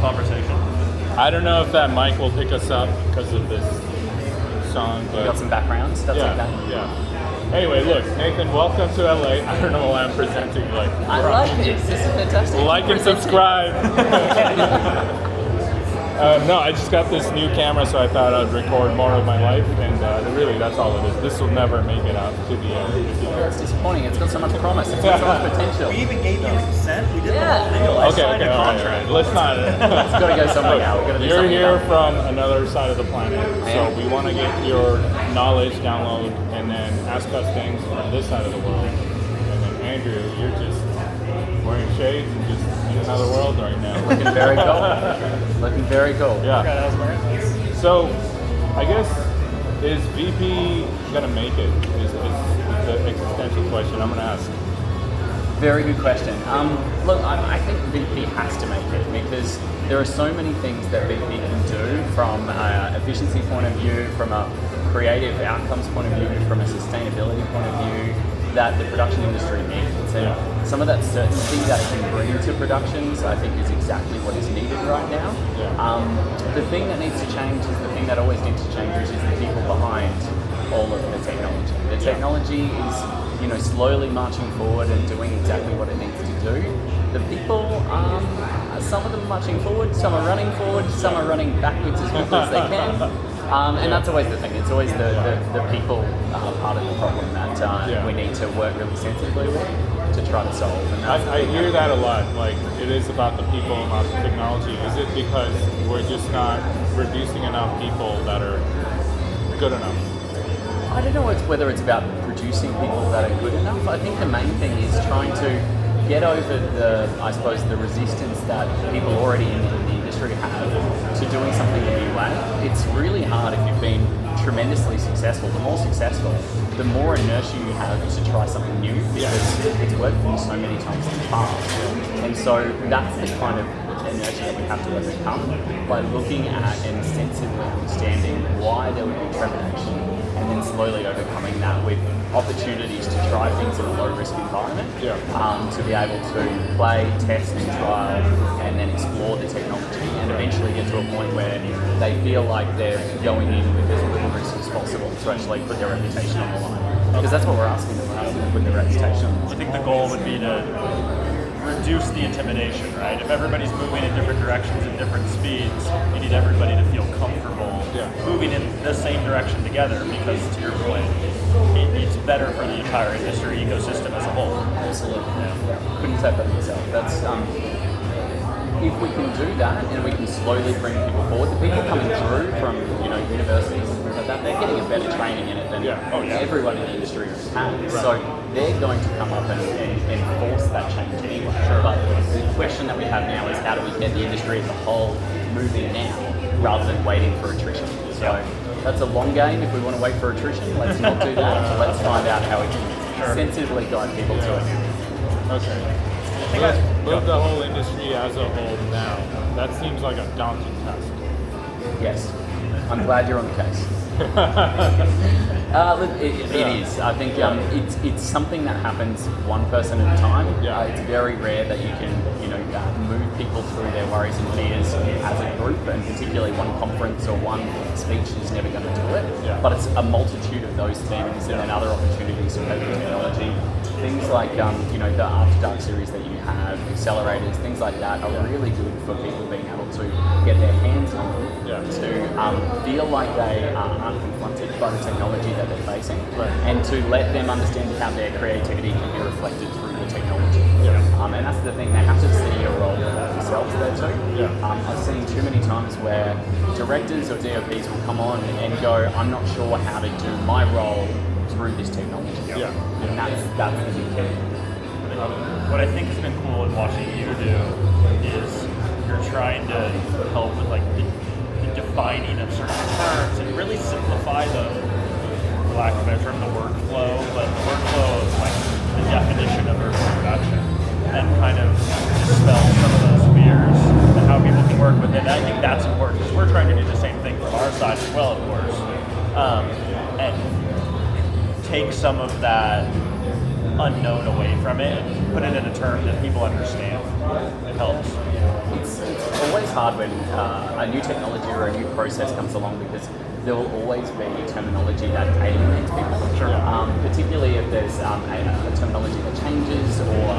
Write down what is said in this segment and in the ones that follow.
conversation. I don't know if that mic will pick us up because of this song, but You got some background stuff like that. Yeah. Anyway, look, Nathan, welcome to LA. I don't know why I'm presenting like. I like this. This is fantastic. Like and subscribe. No, I just got this new camera, so I thought I'd record more of my life, and really, that's all it is. This will never make it out to the air. It's disappointing. It's got so much promise. It's got so much potential. We even gave you consent. We did the whole thing. I Okay, signed a all contract. right. Let's not. It's got to go somewhere now. We've got to do You're something here about it. from another side of the planet, so we want to get your knowledge download and then ask us things from this side of the world. And then Andrew, you're just wearing shades and just in another world right now. Looking very cool. Looking very cool. Yeah. So, I guess, is VP gonna make it? Is the existential question I'm gonna ask. Very good question. Look, I think VP has to make it because there are so many things that VP can do from an efficiency point of view, from a creative outcomes point of view, from a sustainability point of view, that the production industry needs. And some of that certainty that it can bring to productions, I think, is exactly what is needed right now. The thing that needs to change is the thing that always needs to change, which is the people behind all of the technology. The technology is, slowly marching forward and doing exactly what it needs to do. The people, some of them marching forward, some are running forward, some are running backwards as quickly as they can. And that's always the thing. It's always the people part of the problem that we need to work really sensibly with to try to solve. And I hear that a lot. Like, it is about the people, not the technology. Is it because we're just not producing enough people that are good enough? I don't know whether it's about producing people that are good enough. I think the main thing is trying to get over the resistance that people already in the industry have to doing something a new way. It's really hard if you've been tremendously successful. The more successful, the more inertia you have to try something new because it's worked for you so many times in the past. And so that's the kind of inertia that we have to overcome by looking at and sensibly understanding why there would be trepidation and then slowly overcoming that with opportunities to try things in a low-risk environment, to be able to play, test and trial and then explore the technology and eventually get to a point where they feel like they're going in with as little risk as possible to actually put their reputation on the line. Because that's what we're asking them, right? To put their reputation on the line. I think the goal would be to reduce the intimidation, right? If everybody's moving in different directions at different speeds, you need everybody to feel comfortable moving in the same direction together because, to your point, it's better for the entire industry ecosystem as a whole. Absolutely. Couldn't say that myself. That's if we can do that and we can slowly bring people forward, the people coming through from universities and things like that, they're getting a better training in it than everyone in the industry has. Right. So they're going to come up and force that change anyway. But the question that we have now is how do we get the industry as a whole moving now rather than waiting for attrition. So that's a long game. If we want to wait for attrition, let's not do that. Let's find out how we can sensibly guide people to it. Okay. Let's move the whole industry as a whole now. That seems like a daunting task. Yes. I'm glad you're on the case. It is. I think it's something that happens one person at a time. It's very rare that you can move people through their worries and fears as a group, and particularly one conference or one speech is never going to do it. But it's a multitude of those things and then other opportunities for paper technology. Things like the After Dark series that you have, accelerators, things like that are really good for people being able to get their hands on to feel like they aren't confronted by the technology that they're facing, and to let them understand how their creativity can be reflected through the technology. And that's the thing, they have to see a role for themselves there too. I've seen too many times where directors or DOPs will come on and go, I'm not sure how to do my role through this technology. And that's the big key. What I think has been cool in watching you do is you're trying to help with like the defining of certain terms and really simplify for lack of a better term, the workflow, but the workflow of like the definition of urban production and kind of dispel some of those fears and how people can work with it. And I think that's important because we're trying to do the same thing from our side as well, of course, and take some of that unknown away from it and put it in a term that people understand. It helps. It's always hard when a new technology or a new process comes along because there will always be terminology that alienates people. Sure. Particularly if there's a terminology that changes or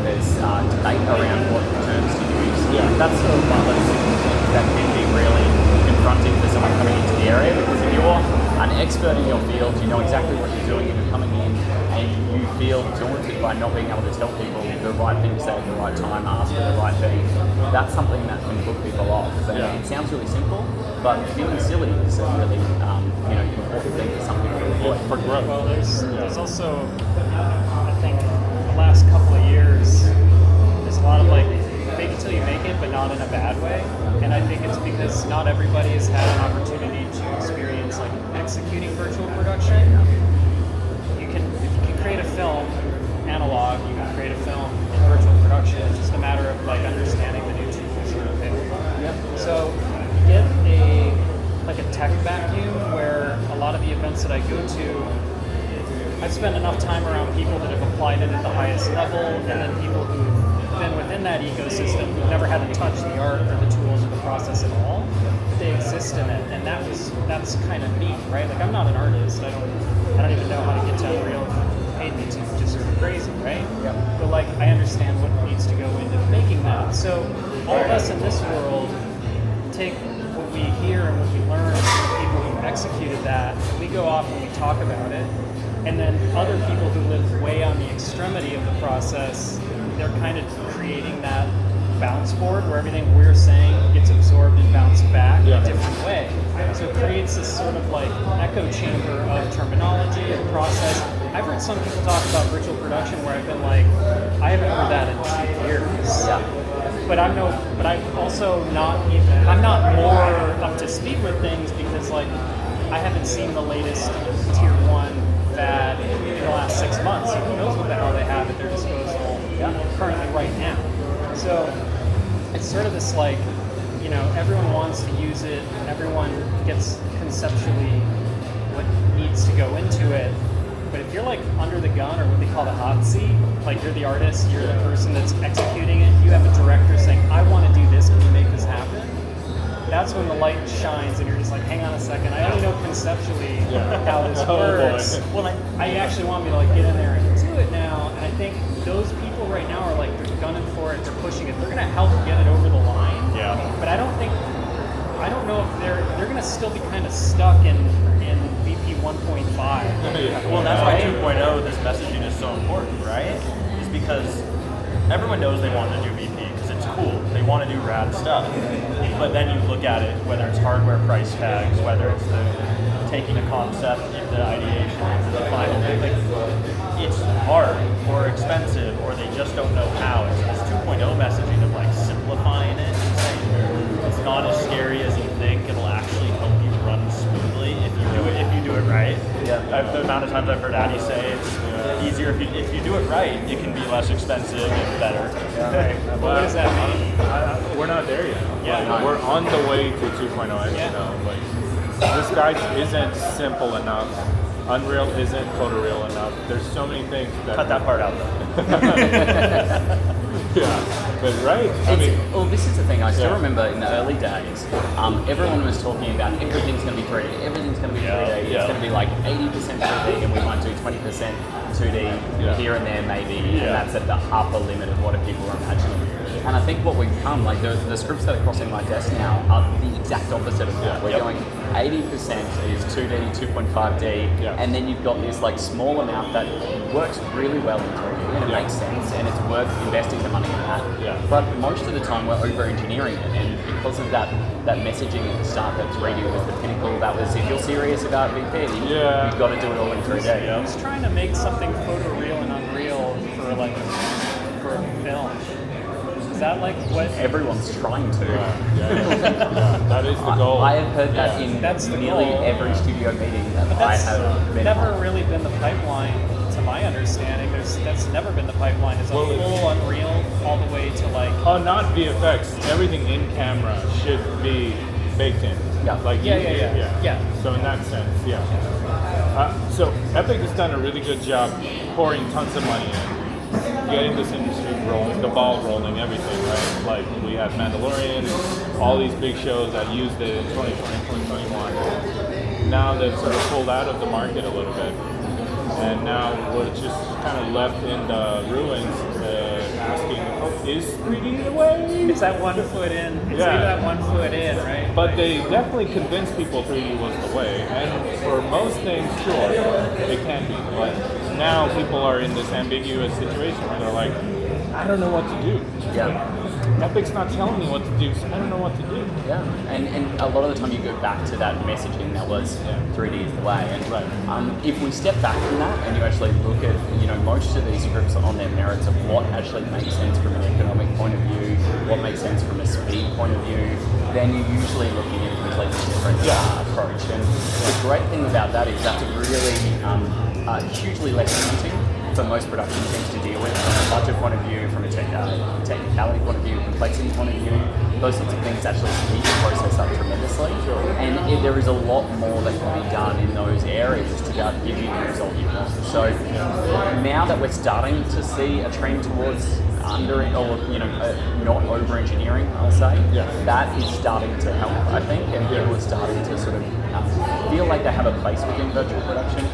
there's debate around what terms to use. Yeah. That's sort of one of those things that can be really confronting for someone coming into the area, because if you're an expert in your field, you know exactly what you're doing and you're coming in and you feel daunted by not being able to tell people the right thing to say at the right time, ask for the right thing, that's something that can put people off. And it sounds really simple, but feeling silly is a really important thing for some people to avoid. For growth. Well, there's also, I think, the last couple of years, there's a lot of like fake it till you make it, but not in a bad way. And I think it's because not everybody has had an opportunity to experience like executing virtual production. If you can create a film analog, you can create a film in virtual production. It's just a matter of like understanding the new tools that are available. So get a tech vacuum where a lot of the events that I go to, I've spent enough time around people that have applied it at the highest level, and then people who've been within that ecosystem who've never had to touch the art or the tools or the process at all. They exist in it, and that's kind of neat, right? Like I'm not an artist. I don't even know how to get to Unreal if you paid me to, which is sort of crazy, right? Yep. But like I understand what needs to go into making that. So all of us in this world take what we hear and what we learn from people who've executed that, and we go off and we talk about it, and then other people who live way on the extremity of the process, they're kind of creating that bounce board where everything we're saying gets absorbed and bounced back in a different way. So it creates this sort of like echo chamber of terminology and process. I've heard some people talk about virtual production where I've been like, I haven't heard that in 2 years. Yeah. But I'm also I'm not more up to speed with things because like I haven't seen the latest tier 1 fad in the last 6 months. So who knows what the hell they have at their disposal currently right now. So it's sort of this like, everyone wants to use it, everyone gets conceptually what needs to go into it. But if you're like under the gun or what they call the hot seat, like you're the artist, you're the person that's executing it, you have a director saying, I want to do this, can you make this happen? That's when the light shines and you're just like, hang on a second, I already know conceptually how this works. Well, I actually want me to like get in there and do it now. And I think those people right now are like, they're gunning for it, they're pushing it, they're going to help get it over the line. Yeah. But I don't know if they're going to still be kind of stuck in VP 1.5. Well, that's why 2.0, this messaging is so important, right? Is because everyone knows they want to do VP because it's cool. They want to do rad stuff. But then you look at it, whether it's hardware price tags, whether it's taking a concept into ideation, into the final thing, like, it's hard or expensive, or they just don't know how. It's this 2.0 messaging of like simplifying it and saying it's not as scary as you think. It'll actually help you run smoothly if you do it right. The amount of times I've heard Addy say it's easier if you do it right. It can be less expensive and better. What does that mean? We're not there yet. Yeah. Like, we're on the way to 2.0, as you know. Like, this guide isn't simple enough. Unreal isn't photoreal enough. There's so many things that... Cut that part out though. Yeah, but right? I mean... Well, this is the thing. I still remember in the early days, everyone was talking about everything's going to be 3D. Everything's going to be 3D. It's going to be like 80% 3D, and we might do 20% 2D here and there maybe, and that's at the upper limit of what people are imagining. And I think what we've come, like the scripts that are crossing my desk now are the exact opposite of that. We're going 80% is 2D, 2.5D, and then you've got this like small amount that works really well in 3D and it makes sense and it's worth investing the money in that. But most of the time we're over-engineering it, and because of that messaging at the start that 3D was the pinnacle, that was if you're serious about VP, you've got to do it all in 3D. I was trying to make something photoreal and Unreal for a film. Is that like what everyone's trying to? That is the goal. I have heard that in nearly every studio meeting that I have been never on. really been the pipeline, to my understanding. That's never been the pipeline. It's a full Unreal all the way to like. Oh, not VFX. Everything in camera should be baked in. Yeah. Like Yeah. So in that sense, so Epic has done a really good job pouring tons of money in, getting this industry rolling, the ball rolling, everything, right? Like we had Mandalorian and all these big shows that used it in 2020, 2021. Now they've sort of pulled out of the market a little bit. And now we're just kind of left in the ruins asking, is 3D the way? It's that 1 foot in. It's Yeah. that 1 foot in, right? But they definitely convinced people 3D was the way. And for most things, sure, it can be. But now people are in this ambiguous situation where they're like, I don't know what to do. Yeah. Epic's not telling me what to do, so I don't know what to do. Yeah, and a lot of the time you go back to that messaging that was 3D is the way. And if we step back from that and you actually look at, most of these scripts on their merits of what actually makes sense from an economic point of view, what makes sense from a speed point of view, then you're usually looking at a completely different approach. And the great thing about that is that's really hugely less daunting for most production teams to deal with from a budget point of view, from a technicality point of view, complexity point of view. Those sorts of things actually speed the process up tremendously. And there is a lot more that can be done in those areas to give you the result you want. So now that we're starting to see a trend towards not over engineering, I'll say, that is starting to help, I think, and people are starting to sort of feel like they have a place within virtual production.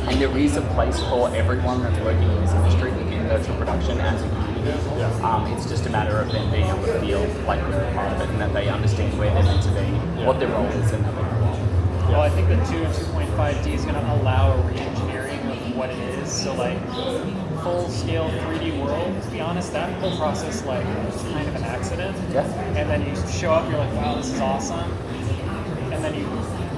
And there is a place for everyone that's working in this industry within virtual production as a community. It's just a matter of them being able to feel like they're a part of it and that they understand where they're meant to be, what their role is, and how they belong. Well, I think the 2 and 2.5D is going to allow a re-engineering of what it is. So like full-scale 3D world, to be honest, that whole process was kind of an accident. Yeah. And then you show up, you're like, wow, this is awesome. And then you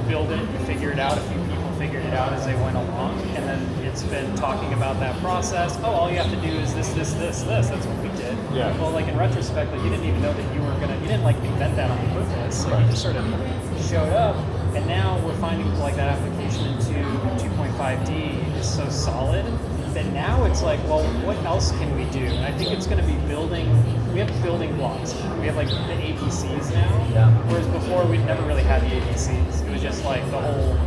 build it, you figure it out. A few people figured it out as they went along, and then it's been talking about that process. Oh, all you have to do is this. That's what we did. Yeah. Well, in retrospect, you didn't even know that you didn't invent that on purpose. So you just sort of showed up, and now we're finding that application into 2.5D is so solid that now it's like, well, what else can we do? And I think it's going to be we have building blocks now. We have the ABCs now, whereas before we'd never really had the ABCs. It was just the whole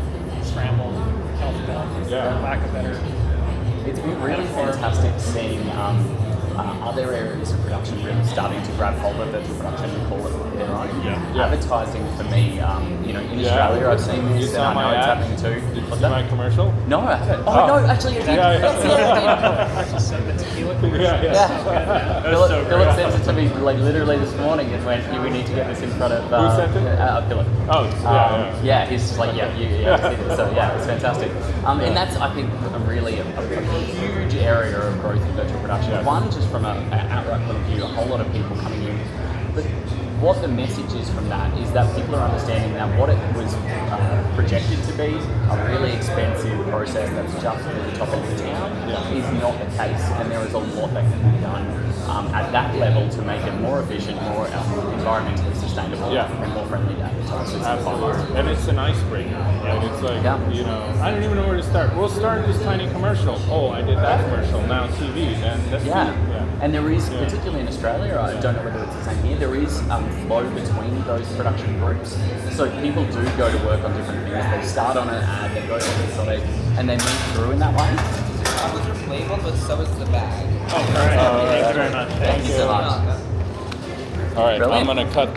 scrambled alphabet, for lack of better. It's been really fantastic seeing other areas of production really starting to grab hold of virtual production and call it their own. Advertising for me, in Australia I've seen this, and I know it's happening too. Did you see my commercial? No, I haven't. Oh, no, actually I did. The tequila commercial. Philip sent it to me literally this morning and went, we need to get this in front of Who sent it? Philip. He's just like, so it's fantastic. And that's, I think, really a huge area of growth in virtual production. One, just from an outright point of view, a whole lot of people coming in. But what the message is from that is that people are understanding that what it was projected to be, a really expensive process that's just at the top end of town, is not the case. And there is a lot that can be done at that level to make it more efficient, more environmentally sustainable, and more friendly to advertisers. Absolutely. And it's an icebreaker. Right? It's like, I don't even know where to start. We'll start this tiny commercial. Oh, I did that commercial. Now TV. And that's And there is, particularly in Australia, I don't know whether it's the same here, there is flow between those production groups. So people do go to work on different things. They start on an ad, they go to this on it, and they move through in that way. Was labeled, but so is the bag. Oh, all right. Thank you very much. Thank you so much. All right, Brilliant. I'm going to cut this.